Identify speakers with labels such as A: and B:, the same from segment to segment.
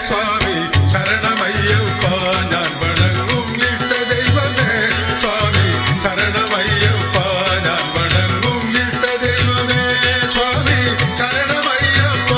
A: സ്വാമി ശരണമയ്യപ്പ ഞാൻ വണങ്ങും ഇഷ്ട ദൈവമേ സ്വാമി ശരണമയ്യപ്പ ഞാൻ വണങ്ങും ഇഷ്ട ദൈവമേ സ്വാമി ശരണമയ്യപ്പ.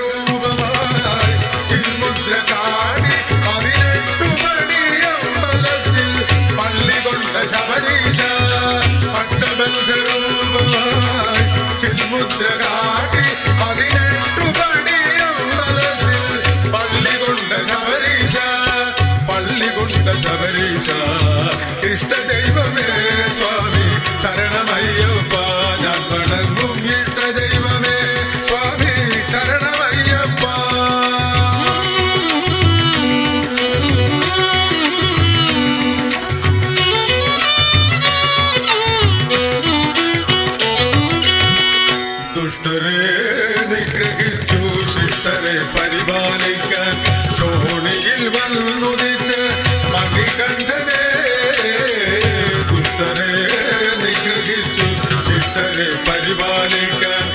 A: പട്ടബന്ധരൂപമായി ചിന്മുദ്ര കാടി 18 പടി അമ്പലത്തിൽ പള്ളി കൊണ്ട ശബരീശ. പട്ടബന്ധരൂപമായി ചിന്മുദ്ര കാടി 18 പടി അമ്പലത്തിൽ പള്ളി കൊണ്ട ശബരീശ. പള്ളി കൊണ്ട ശബരീശ ഇഷ്ട ദൈവമേ സ്വാമി ശരണമയ്യപ്പ ഞാൻ വണങ്ങും ഇഷ്ട ദൈവമേ സ്വാമി ശരണമയ്യപ്പ. ദുഷ്ടരെ നിഗ്രഹിച്ചു ശിഷ്ടരെ പരിപാലിക്കാൻ ചോണിയിൽ വന്നുദിച്ച് മണികണ്ഠനെ. ദുഷ്ടരെ നിഗ്രഹിച്ചു ശിഷ്ടരെ പരിപാലിക്കാൻ